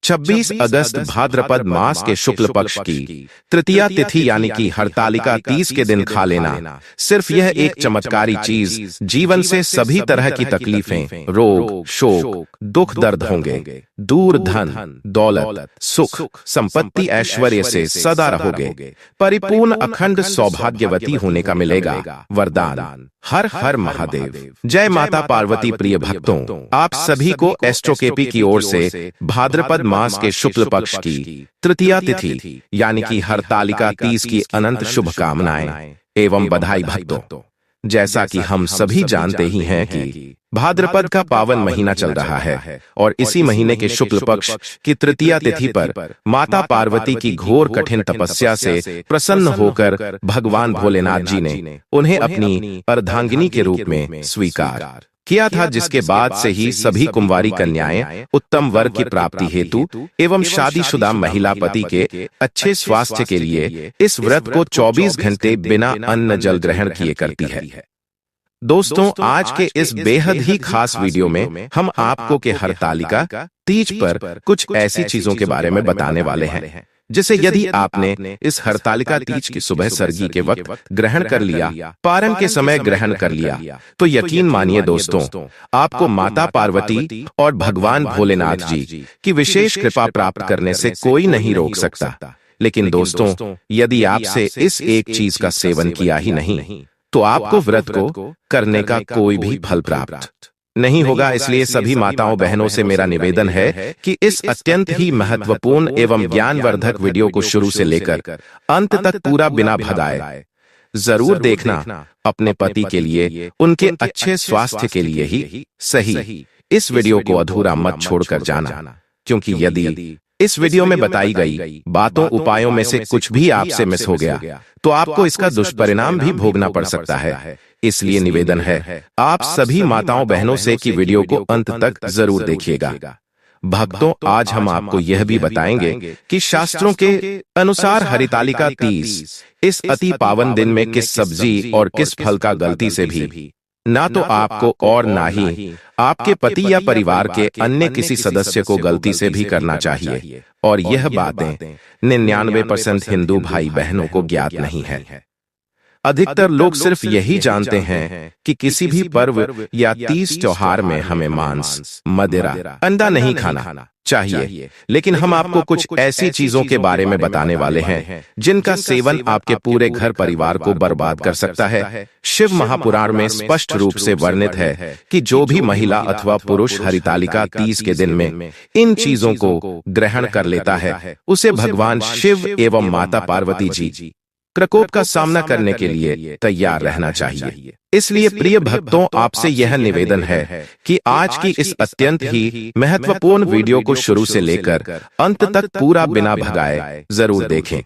26 अगस्त भाद्रपद मास के शुक्ल पक्ष की तृतीया तिथि यानी कि हरतालिका तीज के दिन खा लेना सिर्फ यह एक चमत्कारी चीज जीवन से सभी तरह की तकलीफें, रोग, शोक, दुख, दर्द होंगे दूर, धन दौलत, सुख संपत्ति, ऐश्वर्य से सदा रहोगे, परिपूर्ण अखंड सौभाग्यवती होने का मिलेगा वरदान। हर हर महादेव। जय माता पार्वती। प्रिय भक्तों, आप सभी को एस्ट्रोकेपी की ओर से भाद्रपद मास के शुक्ल पक्ष की तृतीया तिथि यानी कि हरतालिका तीज की अनंत शुभकामनाएं एवं बधाई। भक्तों, जैसा कि हम सभी जानते ही हैं कि भाद्रपद का पावन महीना चल रहा है और इसी महीने के शुक्ल पक्ष की तृतीया तिथि पर माता पार्वती की घोर कठिन तपस्या से प्रसन्न होकर भगवान भोलेनाथ जी ने उन्हें अपनी अर्धांगिनी के रूप में स्वीकार किया था, जिसके बाद से ही सभी कुंवारी कन्याएं उत्तम वर की प्राप्ति हेतु एवं शादीशुदा महिला पति के अच्छे स्वास्थ्य के लिए इस व्रत को 24 घंटे बिना अन्न जल ग्रहण किए करती है। दोस्तों, आज के इस बेहद ही खास वीडियो में हम आपको के हरतालिका तीज पर कुछ ऐसी चीजों के बारे में बताने वाले हैं जिसे यदि आपने इस हरतालिका तीज की सुबह सरगी के वक्त ग्रहण कर लिया, पारण के समय ग्रहण कर लिया, तो यकीन मानिए दोस्तों, आपको माता पार्वती और भगवान भोलेनाथ जी की विशेष कृपा प्राप्त करने से कोई नहीं रोक सकता। लेकिन दोस्तों, यदि आपसे इस एक चीज का सेवन किया ही नहीं तो आपको व्रत को करने का कोई भी फल प्राप्त नहीं होगा। इसलिए सभी माताओं बहनों से मेरा निवेदन है कि इस अत्यंत ही महत्वपूर्ण एवं ज्ञानवर्धक वीडियो को शुरू से लेकर अंत तक पूरा बिना भगाए जरूर देखना। अपने पति के लिए, उनके अच्छे स्वास्थ्य के लिए ही सही इस वीडियो को अधूरा मत छोड़कर जाना, क्योंकि यदि इस वीडियो में बताई गई बातों उपायों में से कुछ भी आपसे मिस हो गया तो आपको इसका दुष्परिणाम भी भोगना पड़ सकता है। इसलिए निवेदन है आप सभी माताओं बहनों से कि वीडियो को अंत तक जरूर देखिएगा। भक्तों, आज हम आपको यह भी बताएंगे कि शास्त्रों के अनुसार हरितालिका तीज इस अति पावन दिन में किस सब्जी और किस फल का गलती से भी ना तो आपको और ना ही आपके पति या परिवार के अन्य किसी सदस्य को गलती से भी करना चाहिए। और यह बातें 99% हिंदू भाई बहनों को ज्ञात नहीं है। अधिकतर लोग सिर्फ यही जानते हैं कि किसी भी पर्व या तीज त्योहार में हमें मांस, मदिरा, अंडा नहीं खाना चाहिए। लेकिन हम आपको कुछ ऐसी चीजों के बारे में बताने वाले हैं जिनका सेवन आपके पूरे घर परिवार को बर्बाद कर सकता है। शिव महापुराण में स्पष्ट रूप से वर्णित है कि जो भी महिला अथवा पुरुष हरितालिका तीज के दिन में इन चीजों को ग्रहण कर लेता है उसे भगवान शिव एवं माता पार्वती जी प्रकोप का सामना करने के लिए तैयार रहना चाहिए। इसलिए प्रिय भक्तों, आपसे यह निवेदन है कि आज की इस अत्यंत ही महत्वपूर्ण वीडियो को शुरू से लेकर अंत तक पूरा बिना भगाए जरूर देखें,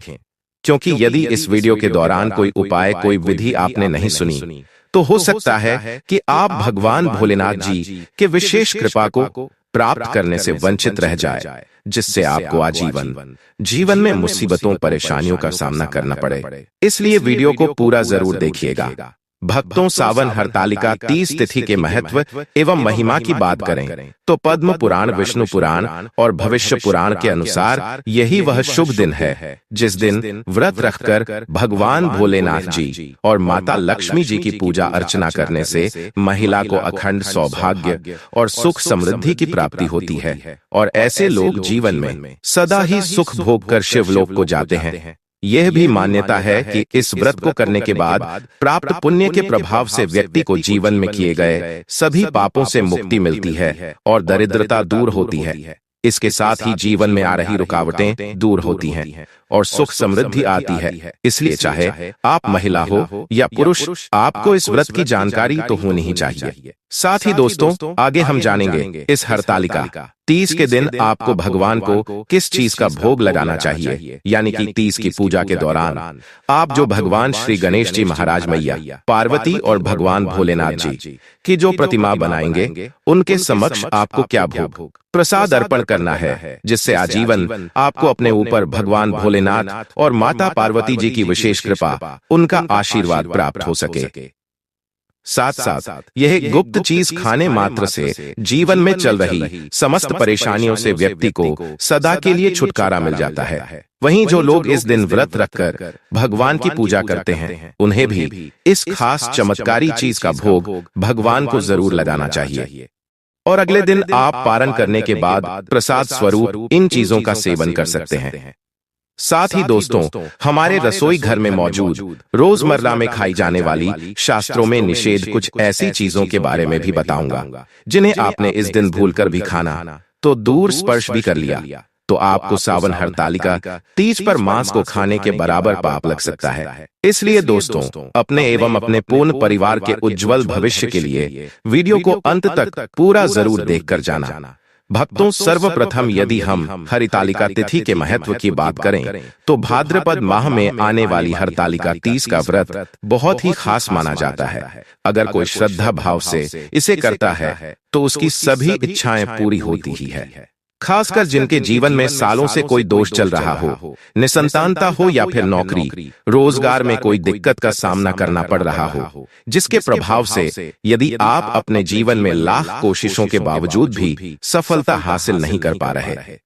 क्योंकि यदि इस वीडियो के दौरान कोई उपाय, कोई विधि आपने नहीं सुनी तो हो सकता है कि आप भगवान भोलेनाथ जी के विशेष कृपा को प्राप्त करने से वंचित रह जाए, जिससे आपको आजीवन जीवन में मुसीबतों, परेशानियों का सामना करना पड़े। इसलिए वीडियो को पूरा जरूर देखिएगा। भक्तों, सावन हरतालिका तीज तिथि के महत्व एवं महिमा की बात करें तो पद्म पुराण, विष्णु पुराण और भविष्य पुराण के अनुसार यही वह शुभ दिन है जिस दिन व्रत रखकर भगवान भोलेनाथ जी और माता लक्ष्मी जी की पूजा अर्चना करने से महिला को अखंड सौभाग्य और सुख समृद्धि की प्राप्ति होती है और ऐसे लोग जीवन में सदा ही सुख भोग कर शिवलोक को जाते हैं। यह भी मान्यता है कि इस व्रत को करने के बाद प्राप्त पुण्य के प्रभाव से व्यक्ति को जीवन में किए गए सभी पापों से मुक्ति मिलती है और दरिद्रता दूर होती है। इसके साथ ही जीवन में आ रही रुकावटें दूर होती हैं और सुख समृद्धि आती है। इसलिए चाहे आप महिला हो या पुरुष, आपको इस व्रत की जानकारी तो होनी ही चाहिए। साथ ही दोस्तों, आगे हम जानेंगे इस हरतालिका तीज के दिन आपको भगवान को किस चीज का भोग लगाना चाहिए, यानी कि तीज की पूजा के दौरान आप जो भगवान श्री गणेश जी महाराज, मैया पार्वती और भगवान भोलेनाथ जी की जो प्रतिमा बनाएंगे उनके समक्ष आपको क्या भोग प्रसाद अर्पण करना है, जिससे आजीवन आपको अपने ऊपर भगवान भोलेनाथ और माता पार्वती जी की विशेष कृपा, उनका आशीर्वाद प्राप्त हो सके। साथ साथ यह गुप्त चीज खाने मात्र से जीवन में चल रही समस्त परेशानियों से व्यक्ति को सदा के लिए छुटकारा मिल जाता है। वहीं जो लोग इस दिन व्रत रखकर भगवान की पूजा करते हैं, उन्हें भी इस खास चमत्कारी चीज का भोग भगवान को जरूर लगाना चाहिए। और अगले दिन आप पारण करने के बाद प्रसाद स्वरूप इन चीजों का सेवन कर सकते हैं। साथ ही दोस्तों, हमारे रसोई घर में मौजूद रोजमर्रा में खाई जाने वाली शास्त्रों में निषेध कुछ ऐसी चीजों के बारे में भी बताऊंगा जिन्हें आपने इस दिन भूलकर भी खाना तो दूर स्पर्श भी कर लिया तो आपको सावन हरतालिका तीज पर मांस को खाने के बराबर पाप लग सकता है। इसलिए दोस्तों, अपने एवं अपने पूर्ण परिवार के उज्जवल भविष्य के लिए वीडियो को अंत तक पूरा जरूर देखकर जाना। भक्तों, सर्वप्रथम यदि हम हरितालिका तिथि के महत्व की बात करें तो भाद्रपद माह में आने वाली हरतालिका तीज का व्रत बहुत ही खास माना जाता है। अगर कोई श्रद्धा भाव से इसे करता है तो उसकी सभी इच्छाएं पूरी होती ही है। खासकर जिनके जीवन में सालों से कोई दोष चल रहा हो, निसंतानता हो या फिर नौकरी रोजगार में कोई दिक्कत का सामना करना पड़ रहा हो, जिसके प्रभाव से यदि आप अपने जीवन में लाख कोशिशों के बावजूद भी सफलता हासिल नहीं कर पा रहे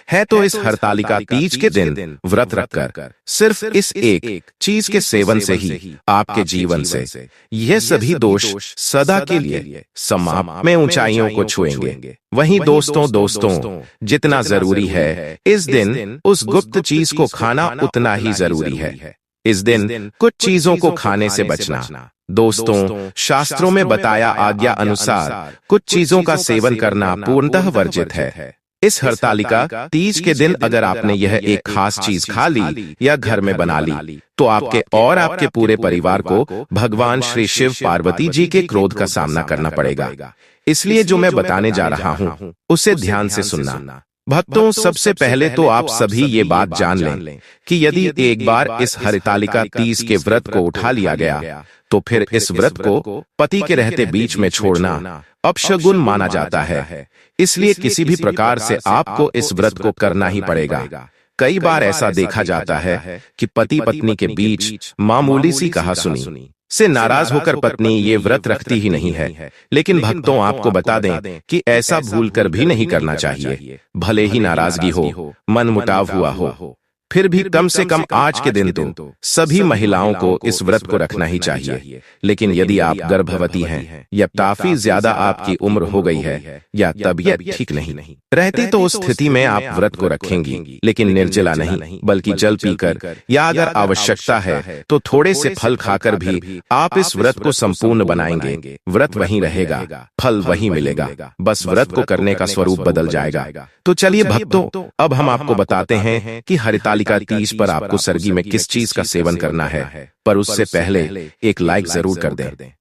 है तो इस हरतालिका तीज के दिन व्रत रखकर सिर्फ इस एक चीज के सेवन से ही आपके जीवन से यह सभी दोष सदा के लिए समाप्त में ऊंचाइयों को छुएंगे। वहीं दोस्तों, जितना जरूरी है इस दिन उस गुप्त चीज को खाना उतना ही जरूरी है। इस दिन कुछ चीजों को खाने से बचना। दोस्तों, शास्त्रों में बताया आज्ञा अनुसार कुछ चीजों का सेवन करना पूर्णतः वर्जित है। इस हरतालिका तीज के दिन अगर आपने यह एक खास चीज खा ली या घर में बना ली तो आपके और आपके पूरे परिवार को भगवान श्री शिव पार्वती जी के क्रोध का सामना करना पड़ेगा। इसलिए जो मैं बताने जा रहा हूं उसे ध्यान से सुनना। भक्तों, सबसे पहले तो आप सभी ये बात जान लें कि यदि एक बार इस हरितालिका तीज के व्रत को उठा लिया गया तो फिर इस व्रत को पति के रहते बीच में छोड़ना अपशगुन माना जाता है। इसलिए किसी भी प्रकार से आपको इस व्रत को करना ही पड़ेगा। कई बार ऐसा देखा जाता है कि पति पत्नी के बीच मामूली सी कहासुनी से नाराज होकर पत्नी ये व्रत रखती ही नहीं है। लेकिन भक्तों, आपको बता दें कि ऐसा भूलकर भी नहीं करना चाहिए। भले ही नाराजगी हो, मनमुटाव हुआ हो, फिर भी कम से कम आज के दिन तो सभी महिलाओं को इस व्रत को रखना ही चाहिए। लेकिन यदि आप गर्भवती हैं या काफी ज्यादा आपकी उम्र हो गई है या तबीयत ठीक नहीं रहती तो उस स्थिति में आप व्रत को रखेंगी, लेकिन निर्जला नहीं बल्कि जल पीकर या अगर आवश्यकता है तो थोड़े से फल खाकर भी आप इस व्रत को संपूर्ण बनाएंगे। व्रत वहीं रहेगा, फल वहीं मिलेगा, बस व्रत को करने का स्वरूप बदल जाएगा। तो चलिए भक्तों, अब हम आपको बताते हैं कि हरितालिका तीज पर आपको सर्गी में किस चीज का सेवन करना है। पर उससे पहले एक लाइक जरूर कर दें।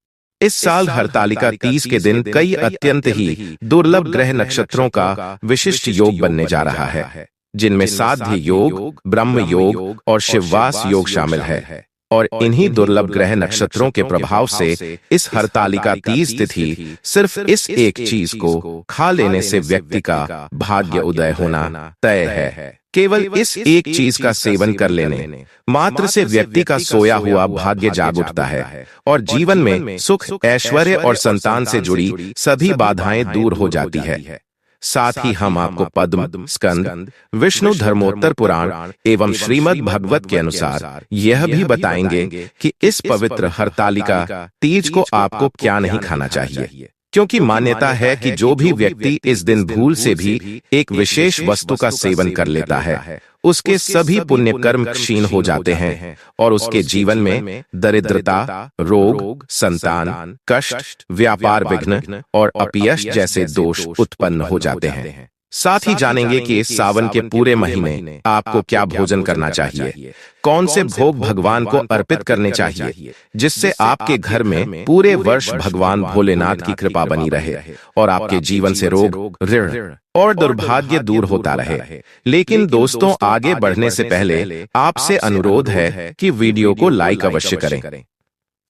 इस साल हरतालिका तीज के दिन कई अत्यंत ही दुर्लभ ग्रह नक्षत्रों का विशिष्ट योग बनने जा रहा है, जिनमें साध्य योग, ब्रह्म योग और शिववास योग शामिल है। और इन्हीं दुर्लभ ग्रह नक्षत्रों के प्रभाव से इस हरतालिका तीज तिथि सिर्फ इस एक चीज को खा लेने से व्यक्ति का भाग्य उदय होना तय है। केवल इस एक चीज का सेवन कर लेने मात्र से व्यक्ति का सोया हुआ भाग्य जाग उठता है और जीवन में सुख, ऐश्वर्य और संतान से जुड़ी सभी बाधाएं दूर हो जाती है। साथ ही हम आपको पद्म, स्कंद, विष्णु धर्मोत्तर पुराण एवं श्रीमद् भगवत के अनुसार यह भी बताएंगे कि इस पवित्र हरतालिका तीज को आपको क्या नहीं खाना चाहिए, क्योंकि मान्यता है कि जो भी व्यक्ति इस दिन भूल से भी एक विशेष वस्तु का सेवन कर लेता है उसके सभी पुण्य कर्म क्षीण हो जाते हैं और उसके जीवन में दरिद्रता, रोग, संतान, कष्ट, व्यापार विघ्न और अपयश जैसे दोष उत्पन्न हो जाते हैं। साथ ही जानेंगे कि इस सावन के पूरे महीने आपको क्या भोजन करना चाहिए, कौन से भोग भगवान को अर्पित करने चाहिए, जिससे आपके घर में पूरे वर्ष भगवान भोलेनाथ की कृपा बनी रहे और आपके जीवन से रोग, ऋण और दुर्भाग्य दूर होता रहे। लेकिन दोस्तों, आगे बढ़ने से पहले आपसे अनुरोध है कि वीडियो को लाइक अवश्य करें।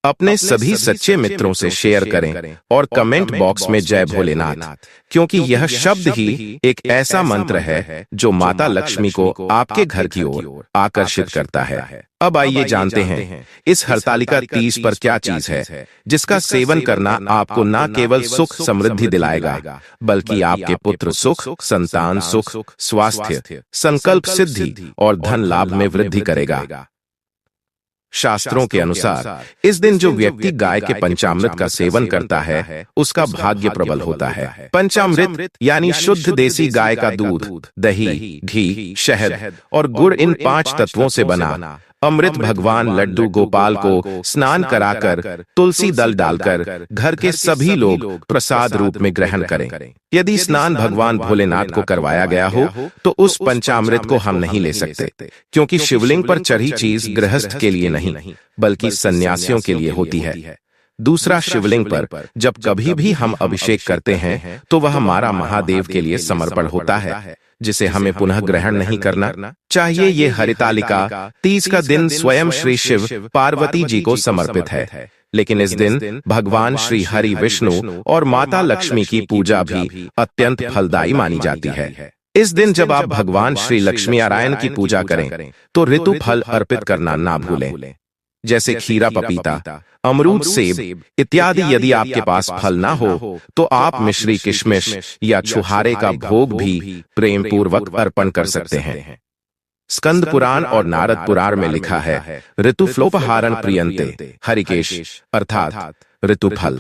अपने सभी सच्चे मित्रों से शेयर करें और कमेंट बॉक्स में जय भोलेनाथ, क्योंकि यह शब्द ही एक ऐसा मंत्र है जो माता लक्ष्मी को आपके घर की ओर आकर्षित करता है। अब आइए जानते हैं इस हरतालिका तीज पर क्या चीज है जिसका सेवन करना आपको न केवल सुख समृद्धि दिलाएगा, बल्कि आपके पुत्र सुख, संतान सुख, स्वास्थ्य, संकल्प सिद्धि और धन लाभ में वृद्धि करेगा। शास्त्रों के अनुसार इस दिन जो व्यक्ति गाय के पंचामृत का सेवन करता है उसका भाग्य प्रबल होता है। पंचामृत यानी शुद्ध देसी गाय का दूध, दही, घी, शहद और गुड़, इन 5 तत्वों से बना अमृत भगवान लड्डू गोपाल को स्नान कराकर तुलसी दल डालकर घर के सभी लोग प्रसाद रूप में ग्रहण करें। यदि स्नान भगवान भोलेनाथ को करवाया गया हो तो उस पंचामृत को हम नहीं ले सकते, क्योंकि शिवलिंग पर चढ़ी चीज गृहस्थ के लिए नहीं बल्कि सन्यासियों के लिए होती है। दूसरा, शिवलिंग पर जब कभी भी हम अभिषेक करते हैं तो वह हमारा महादेव के लिए समर्पण होता है, जिसे हमें पुनः ग्रहण नहीं करना चाहिए। ये हरितालिका तीज का दिन स्वयं श्री शिव पार्वती जी को समर्पित है, लेकिन इस दिन भगवान श्री हरि विष्णु और माता लक्ष्मी की पूजा भी अत्यंत फलदायी मानी जाती है। इस दिन जब आप भगवान श्री लक्ष्मी नारायण की पूजा करें तो ऋतु फल अर्पित करना ना भूलें, जैसे खीरा, पपीता, अमरूद, सेब इत्यादि। यदि आपके पास फल ना हो तो आप मिश्री, किशमिश या छुहारे का भोग भी प्रेम पूर्वक अर्पण कर सकते हैं। स्कंद पुराण और नारद पुराण में लिखा है, ऋतु फ्लोपहारण प्रियंते हरिकेश, अर्थात ऋतु फल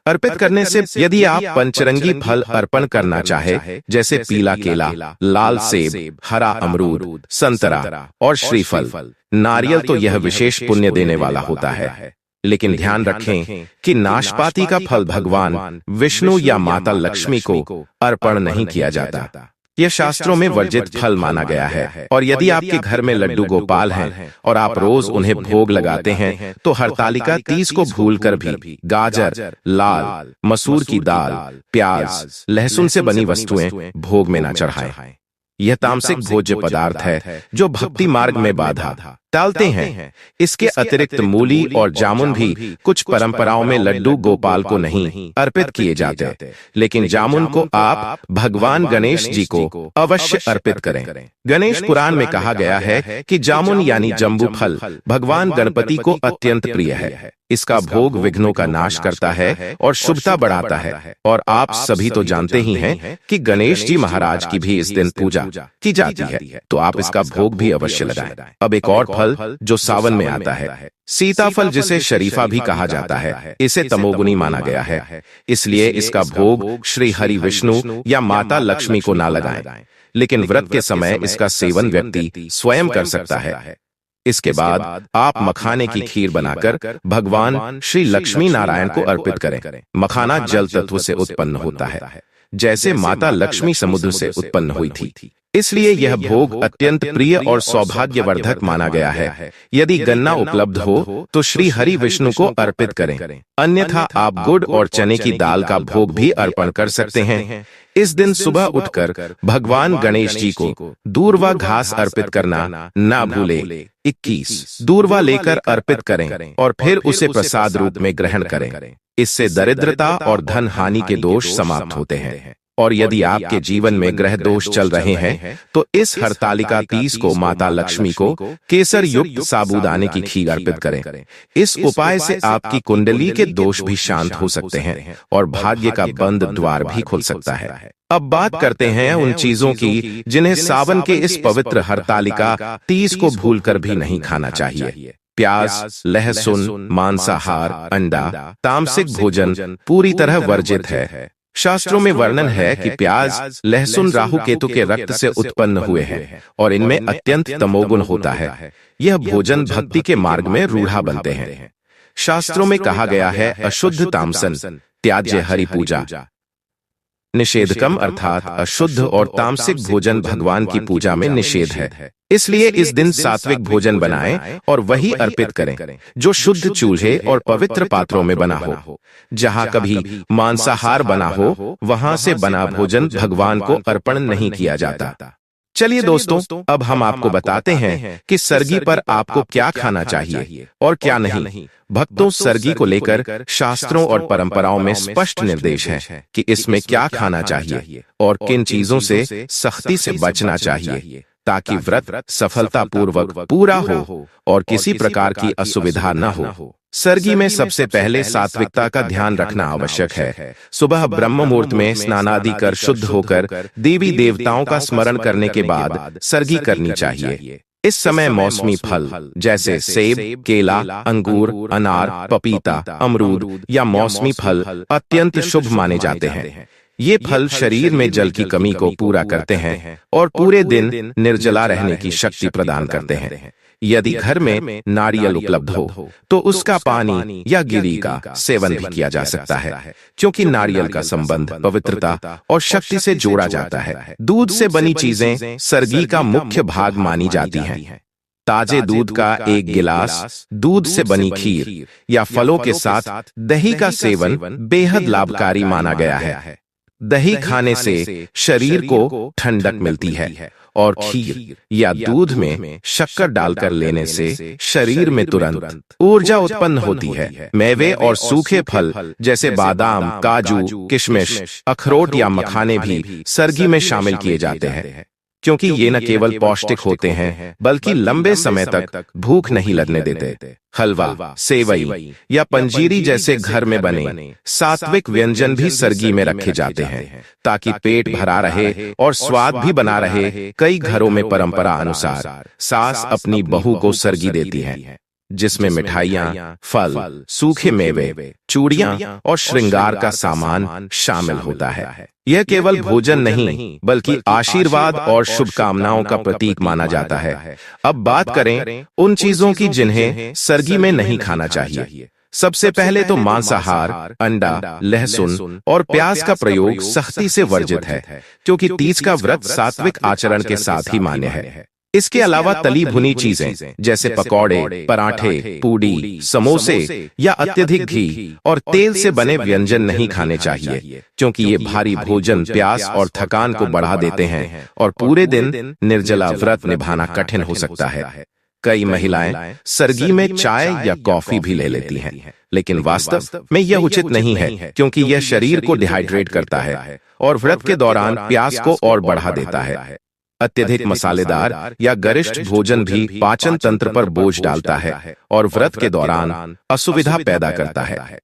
अर्पित करने से यदि आप पंचरंगी फल अर्पण करना चाहे, जैसे पीला केला, लाल सेब, हरा अमरूद, संतरा और श्रीफल, नारियल, तो यह विशेष पुण्य देने वाला होता है। लेकिन ध्यान रखें कि नाशपाती का फल भगवान विष्णु या माता लक्ष्मी को अर्पण नहीं किया जाता। यह शास्त्रों में वर्जित फल माना गया है। और यदि आपके घर में लड्डू गोपाल हैं और आप रोज उन्हें भोग लगाते हैं तो हरतालिका तीज को भूलकर भी गाजर, लाल मसूर की दाल, प्याज, लहसुन से बनी वस्तुएं भोग में न चढ़ाएं। यह तामसिक भोज्य पदार्थ है जो भक्ति मार्ग में बाधा डालते हैं। इसके अतिरिक्त मूली और जामुन भी कुछ परंपराओं में लड्डू गोपाल को नहीं अर्पित किए जाते, लेकिन जामुन को आप भगवान गणेश जी को अवश्य अर्पित करें। गणेश पुराण में कहा गया है कि जामुन यानी जम्बू फल भगवान गणपति को अत्यंत प्रिय है। इसका भोग विघ्नों का नाश करता है और शुभता बढ़ाता है। और आप सभी तो जानते ही हैं कि गणेश जी महाराज की भी इस दिन पूजा की जाती है, तो आप इसका भोग भी अवश्य लगाएं। अब एक और फल जो सावन में आता है, सीताफल, जिसे शरीफा भी कहा जाता है, इसे तमोगुनी माना गया है, इसलिए इसका भोग श्री हरि विष्णु या माता लक्ष्मी को ना लगाएं। लेकिन व्रत के समय इसका सेवन व्यक्ति स्वयं कर सकता है। इसके बाद आप मखाने की खीर बनाकर भगवान श्री लक्ष्मी नारायण को अर्पित करें। मखाना जल तत्व से उत्पन्न होता है, जैसे माता लक्ष्मी समुद्र से उत्पन्न हुई थी, इसलिए यह भोग अत्यंत प्रिय और सौभाग्यवर्धक माना गया है। यदि गन्ना उपलब्ध हो तो श्री हरि विष्णु को अर्पित करें, अन्यथा आप गुड़ और चने की दाल का भोग भी अर्पण कर सकते हैं। इस दिन सुबह उठकर भगवान गणेश जी को दूर्वा घास अर्पित करना ना भूले। 21 दूर्वा लेकर अर्पित करें और फिर उसे प्रसाद रूप में ग्रहण करें। इससे दरिद्रता और धन हानि के दोष समाप्त होते हैं। और यदि आपके जीवन में ग्रह दोष चल रहे हैं तो इस हरतालिका तीज को माता लक्ष्मी को केसर युक्त साबूदाने की खीर अर्पित करें। इस उपाय से आपकी कुंडली के दोष भी शांत हो सकते हैं और भाग्य का बंद द्वार भी खुल सकता है। अब बात करते हैं उन चीजों की जिन्हें सावन के इस पवित्र हरतालिका तीज को भूलकर भी नहीं खाना चाहिए। प्याज, लहसुन, मांसाहार, अंडा, तामसिक भोजन पूरी तरह वर्जित है। शास्त्रों में वर्णन है कि प्याज, लहसुन राहु केतु के रक्त से उत्पन्न हुए हैं और इनमें अत्यंत तमोगुण होता है। यह भोजन भक्ति के मार्ग में रूढ़ा बनते हैं। शास्त्रों में कहा गया है, अशुद्ध तामसन त्याज्य हरि पूजा। निषेधकम अर्थात अशुद्ध और तामसिक भोजन भगवान की पूजा में निषेध है। इसलिए इस दिन सात्विक भोजन बनाएं और वही अर्पित करें जो शुद्ध चूल्हे और पवित्र पात्रों में बना हो। जहां कभी मांसाहार बना हो वहां से बना भोजन भगवान को अर्पण नहीं किया जाता। चलिए दोस्तों, अब हम आपको बताते हैं कि सरगी पर आपको क्या खाना चाहिए और क्या नहीं। भक्तों, सरगी को लेकर शास्त्रों और परंपराओं में स्पष्ट निर्देश है कि इसमें क्या खाना चाहिए और किन चीजों से सख्ती से बचना चाहिए, ताकि व्रत सफलतापूर्वक पूरा हो और किसी प्रकार की असुविधा न हो। सरगी में सबसे पहले सात्विकता का ध्यान रखना आवश्यक है। सुबह ब्रह्म मुहूर्त में स्नानादि कर शुद्ध होकर देवी देवताओं का स्मरण करने के बाद सरगी करनी चाहिए। इस समय मौसमी फल जैसे सेब, केला, अंगूर, अनार, पपीता, अमरूद या मौसमी फल अत्यंत शुभ माने जाते हैं। ये फल शरीर में जल की कमी को पूरा करते हैं और पूरे दिन निर्जला रहने की शक्ति प्रदान करते हैं। यदि घर में नारियल उपलब्ध हो तो उसका पानी या गिरी का सेवन भी किया जा सकता है, क्योंकि नारियल का संबंध पवित्रता और शक्ति से जोड़ा जाता है। दूध से बनी चीजें सरगी का मुख्य भाग मानी जाती हैं। ताजे दूध का एक गिलास, दूध से बनी खीर या फलों के साथ दही का सेवन बेहद लाभकारी माना गया है। दही खाने से शरीर को ठंडक मिलती है और खीर या दूध में शक्कर डालकर लेने से शरीर में तुरंत ऊर्जा उत्पन्न होती है। मेवे और सूखे फल जैसे बादाम, काजू, किशमिश, अखरोट या मखाने भी सरगी में शामिल किए जाते हैं, क्योंकि ये न केवल पौष्टिक होते हैं बल्कि लंबे समय तक भूख नहीं लगने देते। हलवा, सेवई या पंजीरी जैसे घर में बने सात्विक व्यंजन भी सरगी में रखे जाते हैं, ताकि पेट भरा रहे और स्वाद भी बना रहे। कई घरों में परंपरा अनुसार सास अपनी बहू को सरगी देती है, जिसमें मिठाइयाँ, फल, सूखे मेवे, चूड़ियाँ और श्रृंगार का सामान शामिल होता है। यह केवल भोजन नहीं बल्कि आशीर्वाद और शुभकामनाओं का प्रतीक माना जाता है। अब बात करें उन चीजों की जिन्हें सरगी में नहीं खाना चाहिए। सबसे पहले तो मांसाहार, अंडा, लहसुन और प्याज का प्रयोग सख्ती से वर्जित है, क्योंकि तीज का व्रत सात्विक आचरण के साथ ही मान्य है। इसके अलावा तली भुनी चीजें जैसे पकौड़े, पराठे, पूड़ी, समोसे या अत्यधिक घी और तेल से बने व्यंजन नहीं खाने चाहिए, क्योंकि ये भारी भोजन प्यास और थकान को बढ़ा देते हैं और पूरे दिन निर्जला व्रत निभाना कठिन हो सकता है। कई महिलाएं सरगी में चाय या कॉफी भी ले लेती हैं, लेकिन वास्तव में यह उचित नहीं है, क्योंकि यह शरीर को डिहाइड्रेट करता है और व्रत के दौरान प्यास को और बढ़ा देता है। अत्यधिक मसालेदार या गरिष्ठ भोजन भी पाचन तंत्र पर बोझ डालता है और व्रत के दौरान असुविधा पैदा करता है।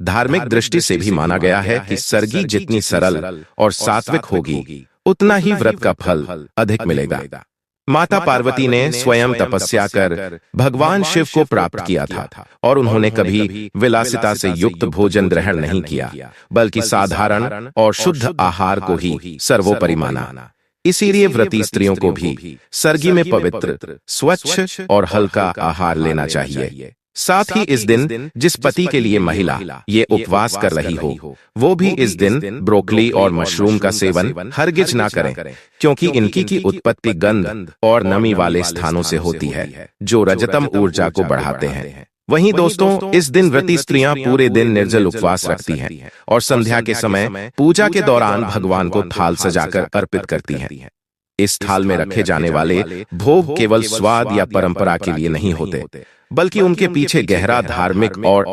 धार्मिक दृष्टि से भी माना गया है कि सरगी जितनी सरल और सात्विक होगी, उतना ही व्रत का फल अधिक मिलेगा। माता पार्वती ने स्वयं तपस्या कर भगवान शिव को प्राप्त किया था और उन्होंने कभी विलासिता से युक्त भोजन ग्रहण नहीं किया, बल्कि साधारण और शुद्ध आहार को ही सर्वोपरि माना। इसीलिए व्रती स्त्रियों को भी सरगी में पवित्र, स्वच्छ और हल्का आहार लेना चाहिए। साथ ही इस दिन जिस पति के लिए महिला ये उपवास कर रही हो, वो भी इस दिन ब्रोकली और मशरूम का सेवन हरगिज ना करें, क्योंकि इनकी की उत्पत्ति गंध और नमी वाले स्थानों से होती है, जो रजतम ऊर्जा को बढ़ाते हैं। वहीं दोस्तों, इस दिन व्रती स्त्रियां पूरे दिन निर्जल उपवास रखती हैं और संध्या के समय पूजा के दौरान भगवान को थाल सजाकर अर्पित करती हैं। इस थाल में रखे जाने वाले भोग केवल स्वाद या परंपरा के लिए नहीं होते, बल्कि उनके पीछे गहरा धार्मिक और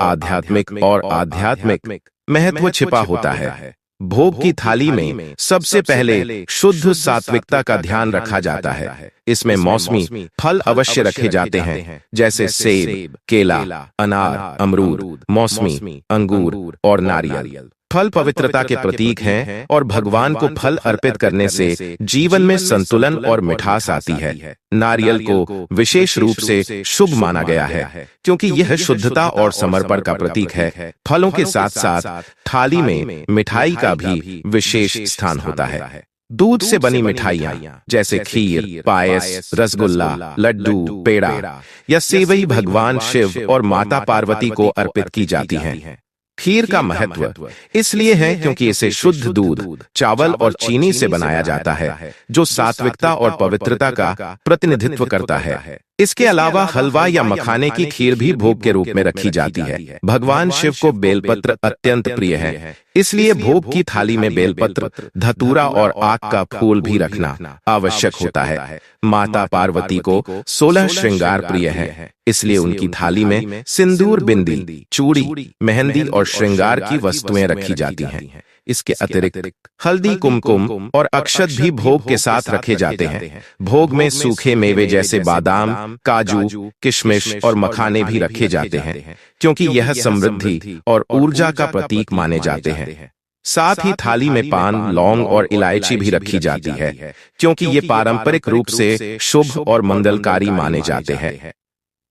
आध्यात्मिक महत्व छिपा होता है। भोग की थाली में सबसे पहले शुद्ध सात्विकता का ध्यान रखा जाता है। इसमें मौसमी फल अवश्य रखे जाते हैं, जैसे सेब, केला, अनार, अमरूद, मौसमी, अंगूर और नारियल। फल पवित्रता के प्रतीक हैं और भगवान को फल अर्पित करने से जीवन में संतुलन और मिठास आती है। नारियल को विशेष रूप से शुभ माना गया है, क्योंकि यह शुद्धता और समर्पण का प्रतीक है। फलों के साथ साथ थाली में मिठाई का भी विशेष स्थान होता है। दूध से बनी मिठाइयाँ जैसे खीर, पायस, रसगुल्ला, लड्डू, पेड़ा या सेवई भगवान शिव और माता पार्वती को अर्पित की जाती हैं। खीर का महत्व इसलिए है क्योंकि इसे शुद्ध दूध, चावल और चीनी से बनाया जाता है, जो सात्विकता और पवित्रता का प्रतिनिधित्व करता है। इसके अलावा हलवा या मखाने की खीर भी भोग के रूप में रखी जाती है। भगवान शिव को बेलपत्र अत्यंत प्रिय है, इसलिए भोग की थाली में बेलपत्र, धतूरा और आक का फूल भी रखना आवश्यक होता है। माता पार्वती को 16 श्रृंगार प्रिय है, इसलिए उनकी थाली में सिंदूर, बिंदी, चूड़ी, मेहंदी और श्रृंगार की वस्तुएं रखी जाती हैं। इसके अतिरिक्त हल्दी, कुमकुम और अक्षत भी भोग के साथ रखे जाते हैं। भोग में सूखे मेवे जैसे बादाम, काजू, किशमिश और मखाने भी रखे जाते हैं, क्योंकि यह समृद्धि और ऊर्जा का प्रतीक माने जाते हैं। साथ ही थाली में पान, लौंग और इलायची भी रखी जाती है, क्योंकि ये पारंपरिक रूप से शुभ और मंगलकारी माने जाते हैं।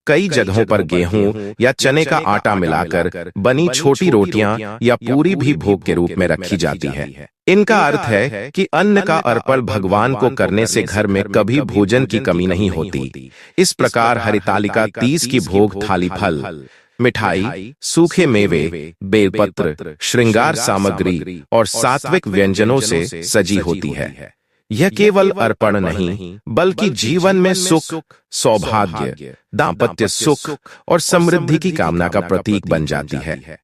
कई जगहों पर गेहूं या चने का आटा मिलाकर बनी छोटी रोटियां या पूरी भी भोग के रूप में रखी जाती है। इनका अर्थ है कि अन्न का अर्पण भगवान को करने से घर में कभी भोजन की कमी नहीं होती। इस प्रकार हरितालिका तीज की भोग थाली फल, मिठाई, सूखे मेवे, बेलपत्र, श्रृंगार सामग्री और सात्विक व्यंजनों से सजी होती है। यह केवल अर्पण नहीं, बल्कि जीवन में सुख, सौभाग्य, दांपत्य सुख और समृद्धि की कामना का प्रतीक बन जाती है।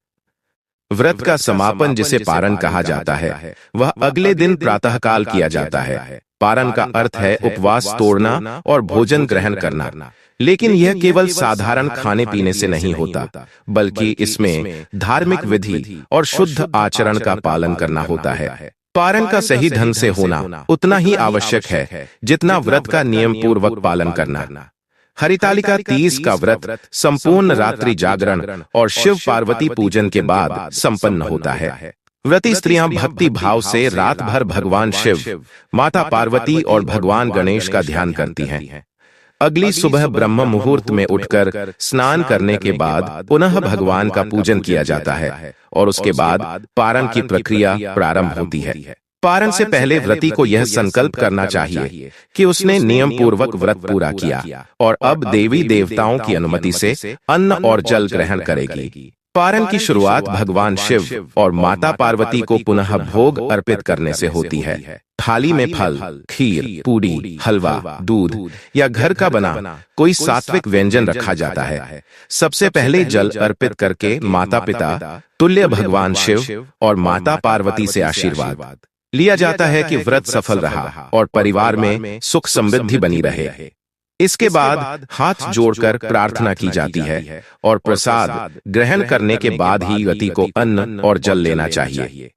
व्रत का समापन, जिसे पारण कहा जाता है, वह अगले दिन प्रातःकाल किया जाता है। पारण का अर्थ है उपवास तोड़ना और भोजन ग्रहण करना, लेकिन यह केवल साधारण खाने पीने से नहीं होता, बल्कि इसमें धार्मिक विधि और शुद्ध आचरण का पालन करना होता है। पारण का सही ढंग से होना उतना ही आवश्यक है जितना व्रत का नियम पूर्वक पालन करना। हरितालिका तीज का व्रत संपूर्ण रात्रि जागरण और शिव पार्वती पूजन के बाद संपन्न होता है। व्रती स्त्रियां भक्ति भाव से रात भर भगवान शिव, माता पार्वती और भगवान गणेश का ध्यान करती हैं। अगली सुबह ब्रह्म मुहूर्त में उठकर स्नान करने के बाद पुनः भगवान का पूजन किया जाता है और उसके बाद पारण की प्रक्रिया प्रारंभ होती है। पारण से पहले व्रती को यह संकल्प करना चाहिए कि उसने नियम पूर्वक व्रत पूरा किया और अब देवी देवताओं की अनुमति से अन्न और जल ग्रहण करेगी। पारण की शुरुआत भगवान शिव और माता पार्वती को पुनः भोग अर्पित करने से होती है। थाली में फल, खीर, पूड़ी, हलवा, दूध या घर का बना कोई सात्विक व्यंजन रखा जाता है। सबसे पहले जल अर्पित करके माता पिता तुल्य भगवान शिव और माता पार्वती से आशीर्वाद लिया जाता है कि व्रत सफल रहा और परिवार में सुख समृद्धि बनी रहे। इसके बाद हाथ जोड़कर प्रार्थना की जाती है और प्रसाद ग्रहण करने के बाद ही व्रती को अन्न और जल लेना चाहिए।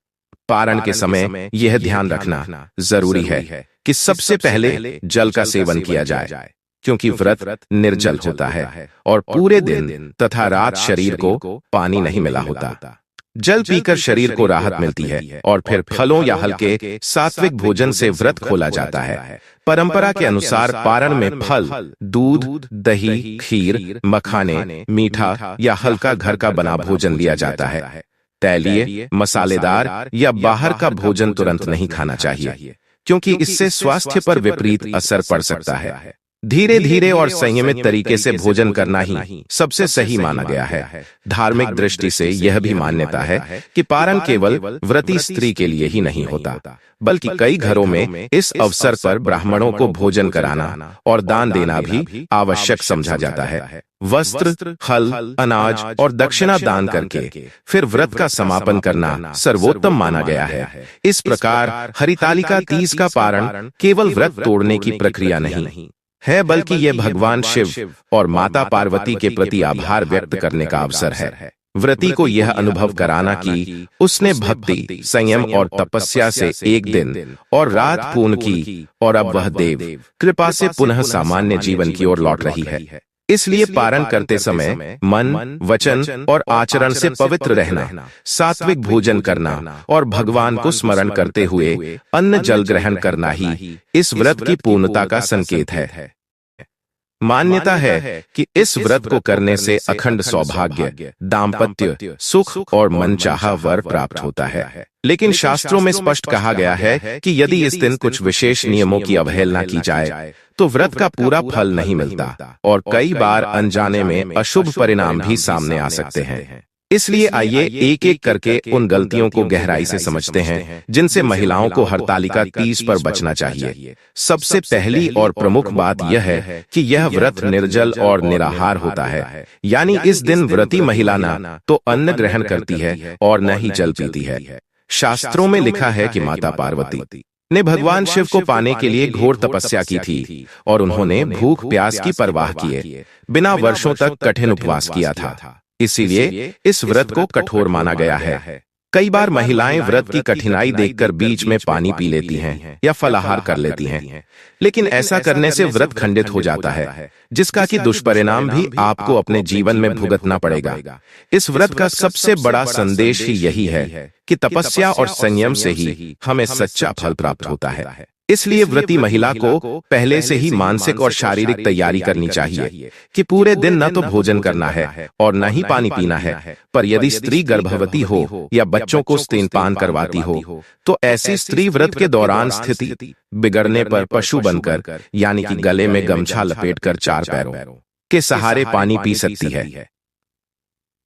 पारण के समय यह ध्यान रखना जरूरी है कि सबसे पहले जल का सेवन किया जाए, क्योंकि व्रत निर्जल होता है और पूरे दिन तथा रात शरीर को पानी नहीं मिला होता। जल पीकर शरीर को राहत मिलती है और फिर फलों या हल्के सात्विक भोजन से व्रत खोला जाता है। परंपरा के अनुसार पारण में फल, दूध, दही, खीर, मखाने, मीठा या हल्का घर का बना भोजन लिया जाता है। तैलीय, मसालेदार या बाहर का भोजन तुरंत नहीं खाना चाहिए, क्योंकि इससे स्वास्थ्य पर विपरीत असर पड़ सकता है। धीरे धीरे और संयमित तरीके से भोजन करना ही सबसे सही माना गया है। धार्मिक दृष्टि से यह भी मान्यता है कि पारण केवल व्रती स्त्री के लिए ही नहीं होता, बल्कि कई घरों में इस अवसर पर ब्राह्मणों को भोजन कराना और दान देना भी आवश्यक समझा जाता है। वस्त्र, हल, अनाज और दक्षिणा दान करके फिर व्रत का समापन करना सर्वोत्तम माना गया है। इस प्रकार हरितालिका तीज का पारण केवल व्रत तोड़ने की प्रक्रिया नहीं है, बल्कि यह भगवान शिव और माता पार्वती के प्रति आभार व्यक्त करने का अवसर है। व्रती को यह अनुभव कराना कि उसने भक्ति, संयम और तपस्या से एक दिन और रात पूर्ण की और अब वह देव कृपा से पुनः सामान्य जीवन की ओर लौट रही है। इसलिए पारण करते समय मन, वचन और आचरण से पवित्र रहना, सात्विक भोजन करना और भगवान को स्मरण करते हुए अन्न जल ग्रहण करना ही इस व्रत की पूर्णता का संकेत है। मान्यता है कि इस व्रत को करने से अखंड सौभाग्य, दाम्पत्य सुख और मनचाहा वर प्राप्त होता है। लेकिन शास्त्रों में स्पष्ट कहा गया है कि यदि इस दिन कुछ विशेष नियमों की अवहेलना की जाए तो व्रत का पूरा फल नहीं मिलता और कई बार अनजाने में अशुभ परिणाम भी सामने आ सकते हैं। इसलिए आइए एक एक करके उन गलतियों को गहराई से समझते हैं जिनसे महिलाओं को हरतालिका तीज पर बचना चाहिए। सबसे पहली और प्रमुख बात यह है कि यह व्रत निर्जल और निराहार होता है, यानी इस दिन व्रती महिला न तो अन्न ग्रहण करती है और न ही जल पीती है। शास्त्रों में लिखा है कि माता पार्वती ने भगवान शिव को पाने के लिए घोर तपस्या की थी और उन्होंने भूख प्यास की परवाह किए बिना वर्षों तक कठिन उपवास किया था। इसीलिए इस व्रत को कठोर माना गया है। कई बार महिलाएं व्रत की कठिनाई देखकर बीच में पानी पी लेती हैं या फलाहार कर लेती हैं, लेकिन ऐसा करने से व्रत खंडित हो जाता है, जिसका कि दुष्परिणाम भी आपको अपने जीवन में भुगतना पड़ेगा। इस व्रत का सबसे बड़ा संदेश ही यही है कि तपस्या और संयम से ही हमें सच्चा फल प्राप्त होता है। इसलिए व्रती महिला को पहले से ही मानसिक और शारीरिक तैयारी करनी चाहिए कि पूरे दिन न तो भोजन करना है और न ही पानी पीना है। पर यदि स्त्री गर्भवती हो या बच्चों को स्तनपान करवाती हो तो ऐसी स्त्री व्रत के दौरान स्थिति बिगड़ने पर पशु बनकर, यानी कि गले में गमछा लपेटकर चार पैरों के सहारे पानी पी सकती है।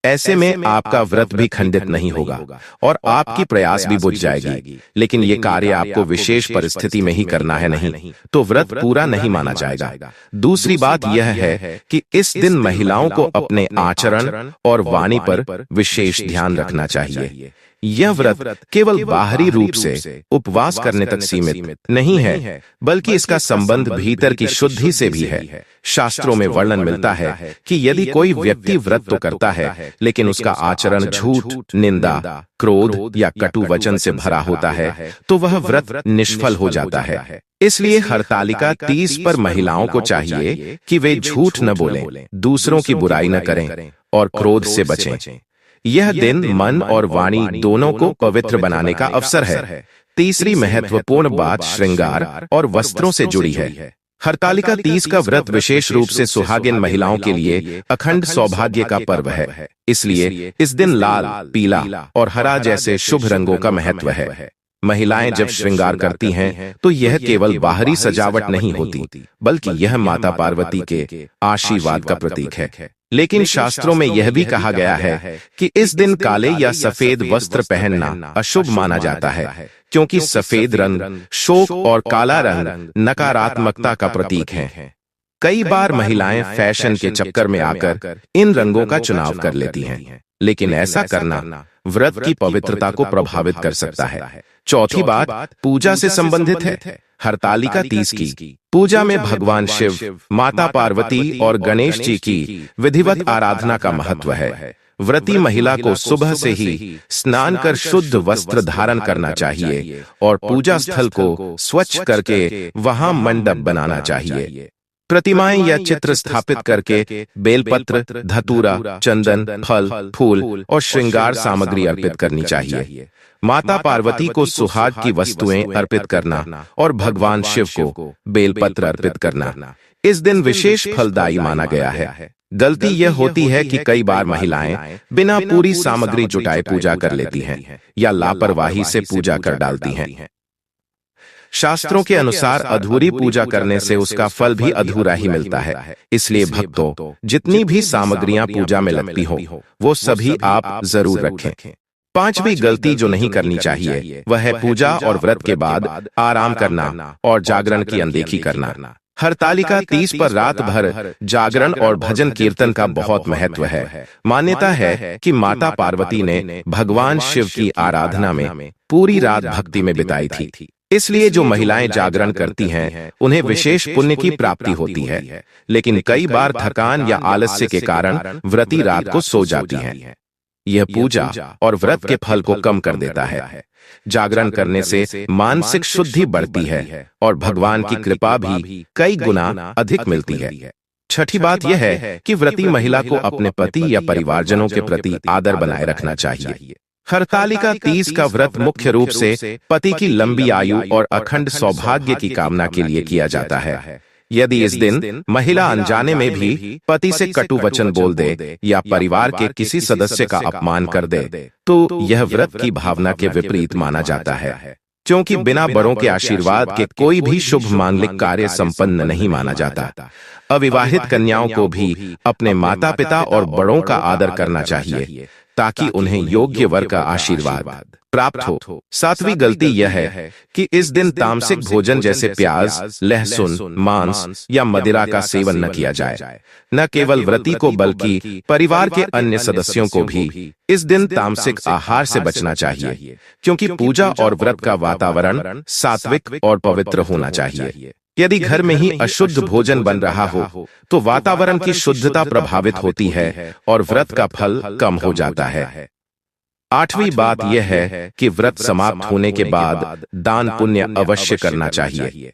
ऐसे में आपका व्रत भी खंडित नहीं होगा और आपकी प्रयास भी बुझ जाएगी, लेकिन ये कार्य आपको विशेष परिस्थिति में ही करना है, नहीं तो व्रत पूरा नहीं माना जाएगा। दूसरी बात यह है कि इस दिन महिलाओं को अपने आचरण और वाणी पर विशेष ध्यान रखना चाहिए। यह व्रत केवल बाहरी रूप से उपवास करने तक सीमित नहीं है, बल्कि इसका संबंध भीतर की शुद्धि से भी है। शास्त्रों में वर्णन मिलता है कि यदि कोई व्यक्ति व्रत तो करता है, लेकिन उसका आचरण झूठ, निंदा, क्रोध या कटु वचन से भरा होता है, तो वह व्रत निष्फल हो जाता है। इसलिए हरतालिका तीज पर महिलाओं को चाहिए कि वे झूठ न बोलें, दूसरों की बुराई न करें और क्रोध से बचें। यह दिन मन और वाणी दोनों को पवित्र बनाने का अवसर है। तीसरी महत्वपूर्ण बात श्रृंगार और वस्त्रों से जुड़ी है। हरतालिका तीज का व्रत विशेष रूप से सुहागिन महिलाओं के लिए अखंड सौभाग्य का पर्व है। इसलिए इस दिन लाल, पीला और हरा जैसे शुभ रंगों का महत्व है। महिलाएं जब श्रृंगार करती हैं तो यह केवल बाहरी सजावट नहीं होती, बल्कि यह माता पार्वती के आशीर्वाद का प्रतीक है। लेकिन शास्त्रों में यह भी कहा गया है कि इस दिन काले या सफेद वस्त्र पहनना अशुभ माना जाता है, क्योंकि सफेद रंग शोक और काला रंग नकारात्मकता का प्रतीक है। कई बार महिलाएं फैशन के चक्कर में आकर इन रंगों का चुनाव कर लेती हैं, लेकिन ऐसा करना व्रत की पवित्रता को प्रभावित कर सकता है। चौथी बात पूजा से संबंधित है। हरतालिका तीज की पूजा में भगवान शिव, माता पार्वती और गणेश जी की विधिवत आराधना का महत्व है। व्रती महिला को सुबह से ही स्नान कर शुद्ध वस्त्र धारण करना चाहिए और पूजा स्थल को स्वच्छ करके वहां मंडप बनाना चाहिए। प्रतिमाएं या चित्र स्थापित करके बेलपत्र, धतूरा, चंदन, फल, फूल और श्रृंगार सामग्री अर्पित करनी चाहिए। माता पार्वती को सुहाग की वस्तुएं अर्पित करना और भगवान शिव को बेलपत्र अर्पित करना इस दिन विशेष फलदायी माना गया है। गलती यह होती है कि कई बार महिलाएं बिना पूरी सामग्री जुटाए पूजा कर लेती हैं या लापरवाही से पूजा कर डालती हैं। शास्त्रों के अनुसार अधूरी पूजा करने से उसका फल भी अधूरा ही मिलता है। इसलिए भक्तों, जितनी भी सामग्रियां पूजा में लगती हो वो सभी आप जरूर रखें। पांचवी गलती जो नहीं करनी चाहिए वह है पूजा और व्रत के बाद आराम करना और जागरण की अनदेखी करना। हरतालिका तीज पर रात भर जागरण और भजन कीर्तन का बहुत महत्व है। मान्यता है कि माता पार्वती ने भगवान शिव की आराधना में पूरी रात भक्ति में बिताई थी। इसलिए जो महिलाएं जागरण करती हैं उन्हें विशेष पुण्य की प्राप्ति होती है, लेकिन कई बार थकान या आलस्य के कारण व्रती रात को सो जाती हैं। यह पूजा और व्रत के फल को कम कर देता है। जागरण करने से मानसिक शुद्धि बढ़ती है और भगवान की कृपा भी कई गुना अधिक मिलती है। छठी बात यह है कि व्रती महिला को अपने पति या परिवारजनों के प्रति आदर बनाए रखना चाहिए। हरतालिका तीज का व्रत मुख्य रूप से पति की लंबी आयु और अखंड सौभाग्य की कामना के लिए किया जाता है। यदि इस दिन महिला अनजाने में भी पति से कटु वचन बोल दे या परिवार के किसी सदस्य का अपमान कर दे तो यह व्रत की भावना के विपरीत माना जाता है, क्योंकि बिना बड़ों के आशीर्वाद के कोई भी शुभ मांगलिक कार्य संपन्न नहीं माना जाता। अविवाहित कन्याओं को भी अपने माता पिता और बड़ों का आदर करना चाहिए। ताकि उन्हें योग्य वर का आशीर्वाद प्राप्त हो। सातवीं गलती यह है कि इस दिन तामसिक भोजन जैसे प्याज, लहसुन, मांस या मदिरा का सेवन न किया जाए। न केवल व्रती को बल्कि परिवार के अन्य सदस्यों को भी इस दिन तामसिक आहार से बचना चाहिए, क्योंकि पूजा और व्रत का वातावरण सात्विक और पवित्र होना चाहिए। यदि घर में ही अशुद्ध भोजन बन रहा हो तो वातावरण की शुद्धता प्रभावित होती है और व्रत का फल कम हो जाता है। आठवीं बात यह है कि व्रत समाप्त होने के बाद दान पुण्य अवश्य करना चाहिए।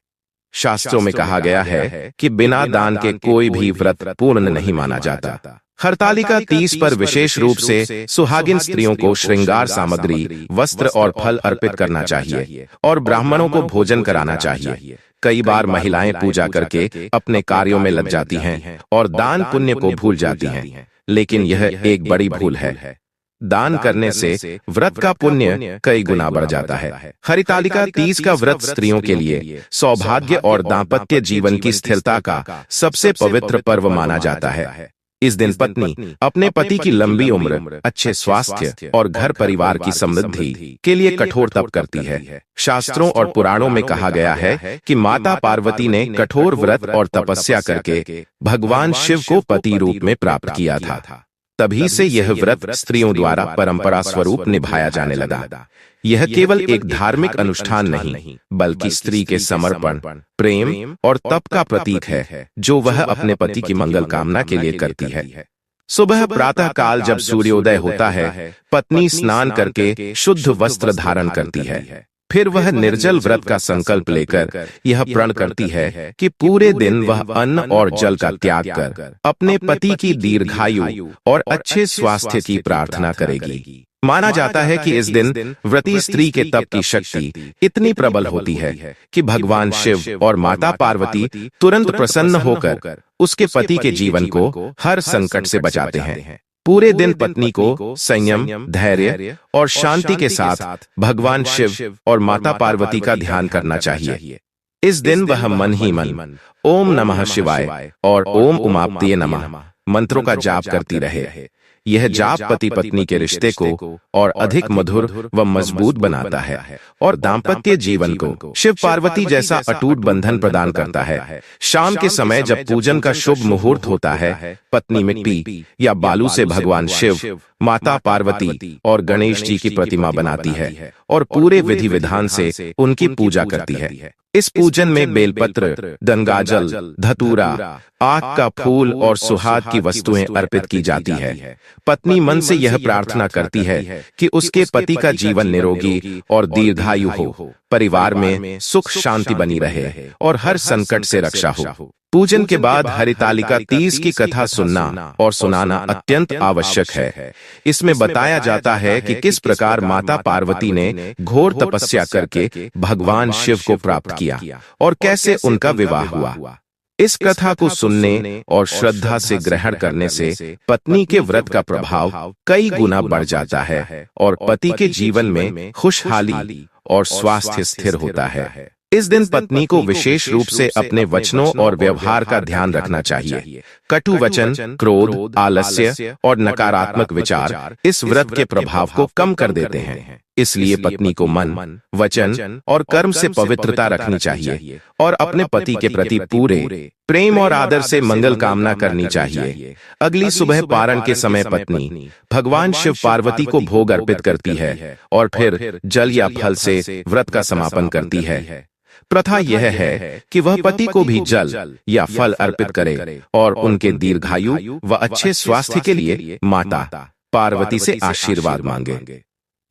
शास्त्रों में कहा गया है कि बिना दान के कोई भी व्रत पूर्ण नहीं माना जाता। हरतालिका 30 पर विशेष रूप से सुहागिन स्त्रियों को श्रृंगार सामग्री, वस्त्र और फल अर्पित करना चाहिए और ब्राह्मणों को भोजन कराना चाहिए। कई बार महिलाएं पूजा करके अपने कार्यों में लग जाती हैं और दान पुण्य को भूल जाती हैं, लेकिन यह एक बड़ी भूल है। दान करने से व्रत का पुण्य कई गुना बढ़ जाता है। हरितालिका 30 का व्रत स्त्रियों के लिए सौभाग्य और दाम्पत्य जीवन की स्थिरता का सबसे पवित्र पर्व माना जाता है। इस दिन पत्नी अपने पति की लंबी उम्र, अच्छे स्वास्थ्य और घर परिवार की समृद्धि के लिए कठोर तप करती है। शास्त्रों और पुराणों में कहा गया है कि माता पार्वती ने कठोर व्रत और तपस्या करके भगवान शिव को पति रूप में प्राप्त किया था। तभी से यह व्रत स्त्रियों द्वारा परंपरा स्वरूप निभाया जाने लगा। यह केवल एक धार्मिक अनुष्ठान नहीं, बल्कि स्त्री के समर्पण, प्रेम और तप का प्रतीक है, जो वह अपने पति की मंगल कामना के लिए करती है। सुबह प्रातः काल जब सूर्योदय होता है, पत्नी स्नान करके शुद्ध वस्त्र धारण करती है। फिर वह निर्जल व्रत का संकल्प लेकर यह प्रण करती है कि पूरे दिन वह अन्न और जल का त्याग कर अपने पति की दीर्घायु और अच्छे स्वास्थ्य की प्रार्थना करेगी। माना जाता है कि इस दिन व्रती स्त्री के तप की शक्ति इतनी प्रबल होती है कि भगवान शिव और माता पार्वती तुरंत प्रसन्न होकर उसके पति के जीवन को हर संकट से बचाते हैं। पूरे दिन पत्नी को संयम, धैर्य और शांति के साथ भगवान शिव और माता पार्वती का ध्यान करना चाहिए। इस दिन वह मन ही मन ओम नमः शिवाय और ओम उमापतिये नमः मंत्रों का जाप करती रहे। यह जाप पति पत्नी के रिश्ते को और अधिक मधुर व मजबूत बनाता है और दाम्पत्य जीवन को शिव पार्वती जैसा अटूट बंधन प्रदान करता है। शाम के समय जब पूजन का शुभ मुहूर्त होता है, पत्नी मिट्टी या बालू से भगवान शिव, माता पार्वती और गणेश जी की प्रतिमा बनाती है और पूरे विधि विधान से उनकी पूजा करती है। इस पूजन में बेलपत्र, गंगाजल, धतूरा, आक का फूल और सुहाग की वस्तुएं अर्पित की जाती है। पत्नी मन से यह प्रार्थना करती है कि उसके पति का जीवन निरोगी और दीर्घायु हो, परिवार में सुख शांति बनी रहे और हर संकट से रक्षा हो। पूजन के बाद हरितालिका 30 की कथा सुनना और सुनाना अत्यंत आवश्यक है। इसमें बताया जाता है कि किस प्रकार माता पार्वती ने घोर तपस्या करके भगवान शिव को प्राप्त किया और कैसे उनका विवाह हुआ। इस कथा को सुनने और श्रद्धा से ग्रहण करने से पत्नी के व्रत का प्रभाव कई गुना बढ़ जाता है और पति के जीवन में खुशहाली और स्वास्थ्य स्थिर होता है। इस दिन पत्नी को विशेष रूप से अपने वचनों और व्यवहार का ध्यान रखना चाहिए। कटु वचन, क्रोध, आलस्य और नकारात्मक विचार इस व्रत के प्रभाव को कम कर देते हैं। इसलिए पत्नी को मन, वचन और कर्म से पवित्रता रखनी चाहिए और अपने पति के प्रति पूरे प्रेम और आदर से मंगल कामना करनी चाहिए। अगली सुबह पारण के समय पत्नी भगवान शिव पार्वती को भोग अर्पित करती है और फिर जल या फल से व्रत का समापन करती है। प्रथा यह है कि वह पति को भी जल या फल अर्पित करे और उनके दीर्घायु व अच्छे स्वास्थ्य के लिए माता पार्वती से आशीर्वाद मांगे।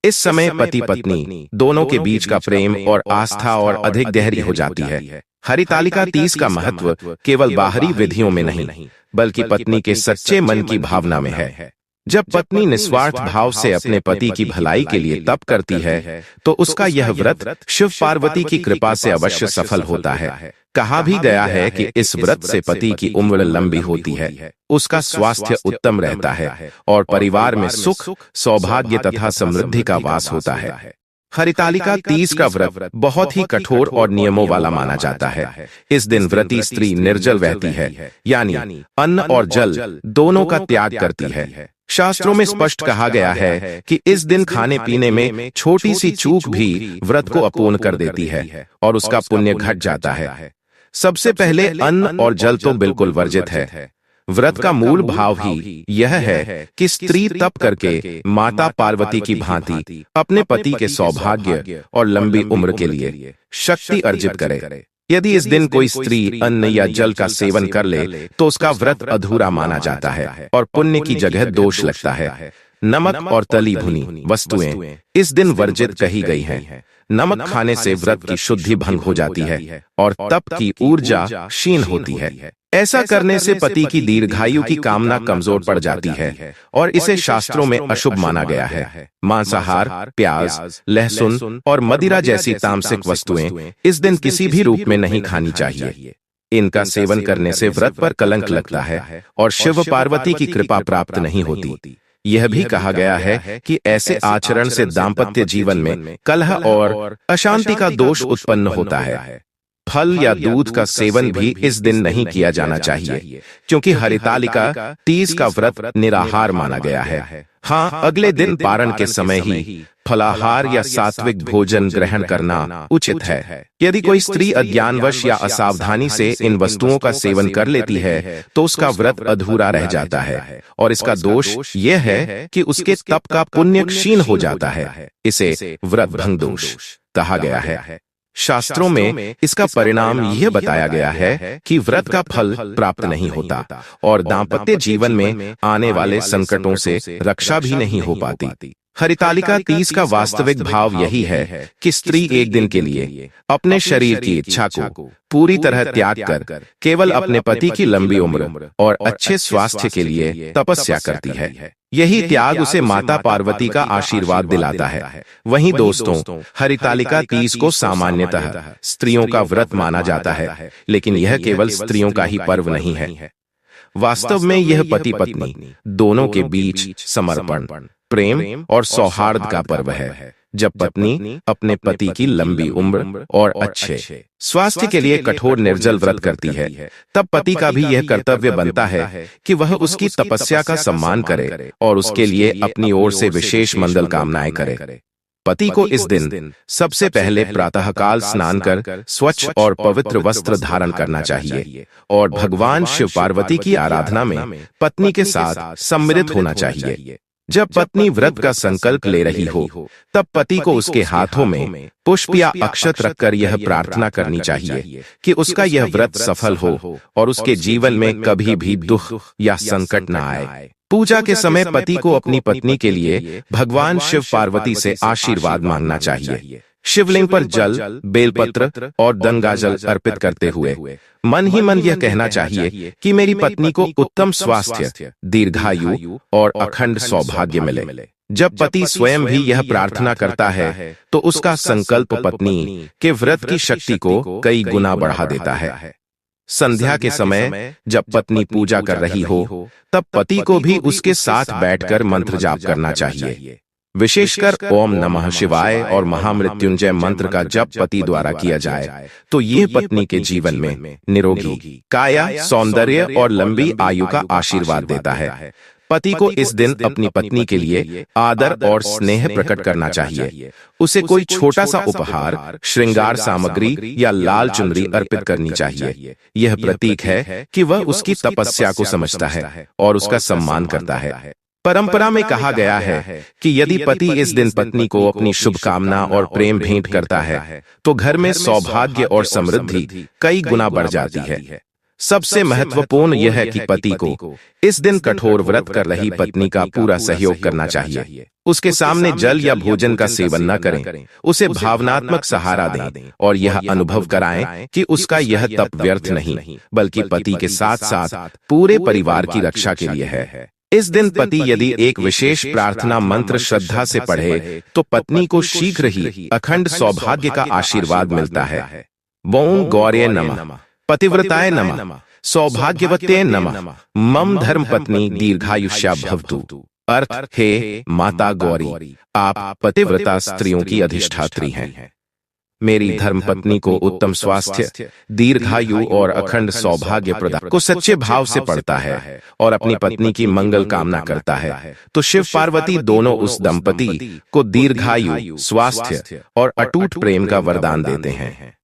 इस समय पति पत्नी दोनों के बीच का प्रेम और आस्था और अधिक गहरी हो जाती है। हरितालिका 30 का महत्व केवल बाहरी विधियों में नहीं, बल्कि पत्नी के सच्चे मन की भावना में है। जब पत्नी निस्वार्थ भाव से अपने पति की भलाई के लिए तप करती है, तो उसका यह व्रत शिव पार्वती की कृपा से अवश्य सफल होता है। कहा भी गया है कि इस व्रत से पति की उम्र लंबी होती है, उसका स्वास्थ्य उत्तम रहता है और परिवार में सुख, सौभाग्य तथा समृद्धि का वास होता है। हरितालिका 30 का व्रत बहुत ही कठोर और नियमों वाला माना जाता है। इस दिन व्रती स्त्री निर्जल रहती है, यानी अन्न और जल दोनों का त्याग करती है। शास्त्रों में स्पष्ट कहा गया है कि इस दिन खाने पीने में छोटी सी चूक भी व्रत को अपूर्ण कर देती है और उसका पुण्य घट जाता है। सबसे पहले अन्न और जल तो बिल्कुल वर्जित है। व्रत का मूल भाव ही यह है कि स्त्री तप करके माता पार्वती की भांति अपने पति के सौभाग्य और लंबी उम्र के लिए शक्ति अर्जित करे। यदि इस दिन कोई स्त्री अन्न या जल का सेवन कर ले तो उसका व्रत अधूरा माना जाता है और पुण्य की जगह दोष लगता है। नमक और तली भुनी वस्तुएं इस दिन वर्जित कही गई हैं। नमक खाने से व्रत की शुद्धि भंग हो जाती है और तप की ऊर्जा क्षीण होती है। ऐसा करने से पति की दीर्घायु की कामना कमजोर पड़ जाती है और इसे शास्त्रों में अशुभ माना गया है। मांसाहार, प्याज, लहसुन और मदिरा जैसी तामसिक वस्तुएं इस दिन किसी भी रूप में नहीं खानी चाहिए। इनका सेवन करने से व्रत पर कलंक लगता है और शिव पार्वती की कृपा प्राप्त नहीं होती। यह भी कहा गया है कि ऐसे आचरण से दाम्पत्य जीवन में कलह और अशांति का दोष उत्पन्न होता है। फल या दूध का सेवन भी इस दिन नहीं किया जाना चाहिए क्योंकि हरितालिका तीज का व्रत निराहार माना गया है। हाँ, अगले दिन पारण के समय ही फलाहार या सात्विक भोजन ग्रहण करना उचित है। यदि कोई स्त्री अज्ञानवश या असावधानी से इन वस्तुओं का सेवन कर लेती है तो उसका व्रत अधूरा रह जाता है और इसका दोष यह है कि उसके तप का पुण्य क्षीण हो जाता है। इसे व्रत भंग दोष कहा गया है। शास्त्रों में इसका परिणाम यह बताया गया है कि व्रत का फल प्राप्त नहीं होता और दाम्पत्य जीवन में आने वाले संकटों से रक्षा भी नहीं हो पाती। हरितालिका तीज का वास्तविक भाव यही है कि स्त्री एक दिन के लिए अपने शरीर की इच्छा को पूरी तरह त्याग कर केवल अपने पति की लंबी उम्र और अच्छे स्वास्थ्य के लिए तपस्या करती है। यही त्याग उसे माता पार्वती का आशीर्वाद दिलाता है। वहीं दोस्तों, हरितालिका तीज को सामान्यतः स्त्रियों का व्रत माना जाता है, लेकिन यह केवल स्त्रियों का ही पर्व नहीं है। वास्तव में यह पति पत्नी दोनों के बीच समर्पण, प्रेम और सौहार्द का पर्व है। जब पत्नी अपने पति की लंबी उम्र और अच्छे स्वास्थ्य के लिए कठोर निर्जल व्रत करती है, तब पति का भी यह कर्तव्य बनता है कि वह उसकी तपस्या का सम्मान करे और उसके लिए अपनी ओर से विशेष मंगल कामनाएं करे। पति को इस दिन सबसे पहले प्रातःकाल स्नान कर स्वच्छ और पवित्र वस्त्र धारण करना चाहिए और भगवान शिव पार्वती की आराधना में पत्नी के साथ सम्मिलित होना चाहिए। जब पत्नी व्रत का संकल्प ले रही हो तब पति को उसके हाथों में पुष्प या अक्षत रखकर यह प्रार्थना करनी चाहिए कि उसका यह व्रत सफल हो और उसके जीवन में कभी भी दुख या संकट न आए। पूजा के समय पति को अपनी पत्नी के लिए भगवान शिव पार्वती से आशीर्वाद मांगना चाहिए। शिवलिंग पर जल, बेलपत्र और गंगाजल अर्पित करते हुए मन ही मन यह कहना चाहिए कि मेरी पत्नी को उत्तम स्वास्थ्य, दीर्घायु और अखंड सौभाग्य मिले। जब पति स्वयं भी यह प्रार्थना करता है तो उसका संकल्प पत्नी के व्रत की शक्ति को कई गुना बढ़ा देता है। संध्या के समय जब पत्नी पूजा कर रही हो तब पति को भी उसके साथ बैठकर मंत्र जाप करना चाहिए। विशेषकर ओम नमः शिवाय और महामृत्युंजय मंत्र का जप पति द्वारा किया जाए तो यह पत्नी के जीवन में निरोगी काया, सौंदर्य और लंबी आयु का आशीर्वाद देता है। पति को इस दिन अपनी पत्नी के लिए आदर और स्नेह प्रकट करना चाहिए। उसे कोई छोटा सा उपहार, श्रृंगार सामग्री या लाल चुनरी अर्पित करनी चाहिए। यह प्रतीक है कि वह उसकी तपस्या को समझता है और उसका सम्मान करता है। परंपरा में कहा गया है कि यदि पति इस दिन पत्नी को अपनी शुभकामना और प्रेम भेंट करता है तो घर में सौभाग्य और समृद्धि कई गुना बढ़ जाती है। सबसे महत्वपूर्ण यह है कि पति को इस दिन कठोर व्रत कर रही पत्नी का पूरा सहयोग करना चाहिए। उसके सामने जल या भोजन का सेवन न करें, उसे भावनात्मक सहारा दें और यह अनुभव कराएं कि उसका यह तप व्यर्थ नहीं बल्कि पति के साथ साथ पूरे परिवार की रक्षा के लिए है। इस दिन पति यदि एक विशेष प्रार्थना मंत्र श्रद्धा से पढ़े तो पत्नी को शीघ्र ही अखंड सौभाग्य का आशीर्वाद मिलता है। ओम गौर्ये नमः, पतिव्रताय नमः, सौभाग्यवत्ये नमः, मम धर्म पत्नी दीर्घायुष्या भवतु। अर्थ, हे माता गौरी, आप पतिव्रता स्त्रियों की अधिष्ठात्री हैं। मेरी धर्मपत्नी को उत्तम स्वास्थ्य, दीर्घायु और अखंड सौभाग्य प्रदान को सच्चे भाव से पढ़ता है और अपनी पत्नी की मंगल कामना करता है, तो शिव पार्वती दोनों उस दंपति को दीर्घायु, स्वास्थ्य और अटूट प्रेम का वरदान देते हैं।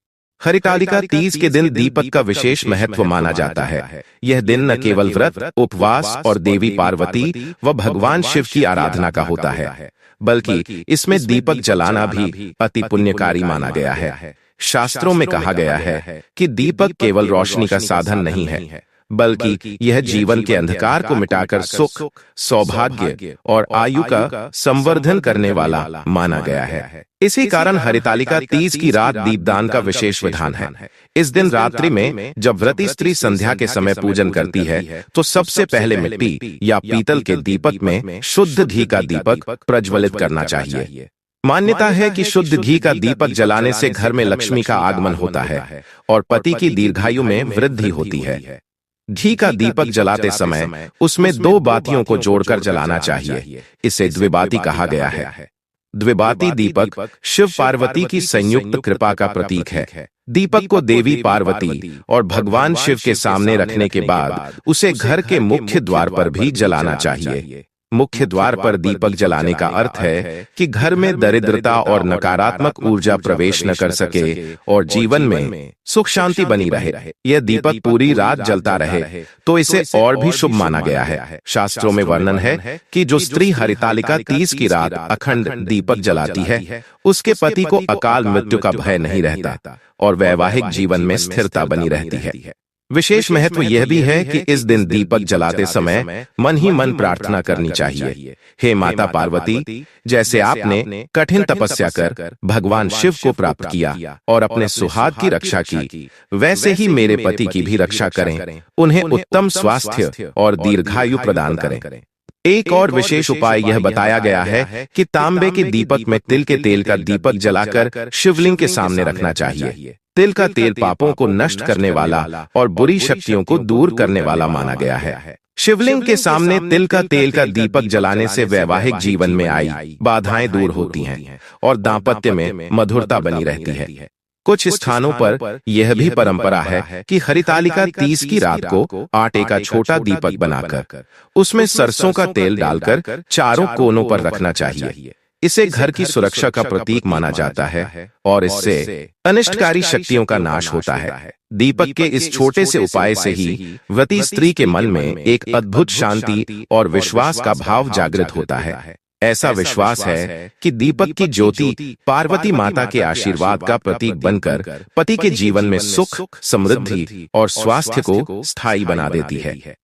हरितालिका तीज के दिन दीपक का विशेष महत्व माना जाता है। यह दिन न केवल व्रत, उपवास और देवी पार्वती व भगवान शिव की आराधना का होता है, बल्कि इसमें दीपक जलाना भी अति पुण्यकारी माना गया है। शास्त्रों में कहा गया है कि दीपक केवल रोशनी का साधन नहीं है, बल्कि यह जीवन के अंधकार को मिटाकर सुख, सौभाग्य और आयु का संवर्धन करने वाला माना गया है। इसी कारण हरितालिका तीज की रात दीपदान का विशेष विधान है। इस दिन रात्रि में जब व्रती स्त्री संध्या के समय पूजन करती है, तो सबसे पहले मिट्टी या पीतल के दीपक में शुद्ध घी का दीपक प्रज्वलित करना चाहिए। मान्यता है कि शुद्ध घी का दीपक जलाने से घर में लक्ष्मी का आगमन होता है और पति की दीर्घायु में वृद्धि होती है। घी का दीपक जलाते समय उसमें 2 बातियों को जोड़कर जलाना चाहिए। इसे द्विबाती कहा गया है। द्विबाती दीपक शिव पार्वती की संयुक्त कृपा का प्रतीक है। दीपक को देवी पार्वती और भगवान शिव के सामने रखने के बाद उसे घर के मुख्य द्वार पर भी जलाना चाहिए। मुख्य द्वार पर दीपक जलाने का अर्थ है कि घर में दरिद्रता और नकारात्मक ऊर्जा प्रवेश न कर सके और जीवन में सुख शांति बनी रहे। यह दीपक पूरी रात जलता रहे तो इसे और भी शुभ माना गया है। शास्त्रों में वर्णन है कि जो स्त्री हरितालिका तीज की रात अखंड दीपक जलाती है, उसके पति को अकाल मृत्यु का भय नहीं रहता और वैवाहिक जीवन में स्थिरता बनी रहती है। विशेष महत्व यह भी है कि इस दिन दीपक जलाते समय मन ही मन प्रार्थना करनी चाहिए। हे माता पार्वती, जैसे आपने कठिन तपस्या कर भगवान शिव को प्राप्त किया और अपने सुहाग की रक्षा की, वैसे ही मेरे पति की भी रक्षा करें, उन्हें उत्तम स्वास्थ्य और दीर्घायु प्रदान करें। एक और विशेष उपाय यह बताया गया है कि तांबे के दीपक में तिल के तेल का दीपक जलाकर शिवलिंग के सामने रखना चाहिए। तिल का तेल पापों को नष्ट करने वाला और बुरी शक्तियों को दूर करने वाला माना गया है। शिवलिंग के सामने तिल का तेल का दीपक जलाने से वैवाहिक जीवन में आई बाधाएं दूर होती हैं और दांपत्य में मधुरता बनी रहती है। कुछ स्थानों पर यह भी परंपरा है कि हरितालिका तीज की रात को आटे का छोटा दीपक बनाकर उसमें सरसों का तेल डालकर चारों कोनों पर रखना चाहिए। इसे घर की सुरक्षा का प्रतीक माना जाता है और इससे अनिष्टकारी शक्तियों का नाश होता है। दीपक के इस छोटे से उपाय से ही व्रती स्त्री के मन में एक अद्भुत शांति और विश्वास का भाव जागृत होता है। ऐसा विश्वास है कि दीपक की ज्योति पार्वती माता के आशीर्वाद का प्रतीक बनकर पति के जीवन में सुख, समृद्धि और स्वास्थ्य को स्थायी बना देती है।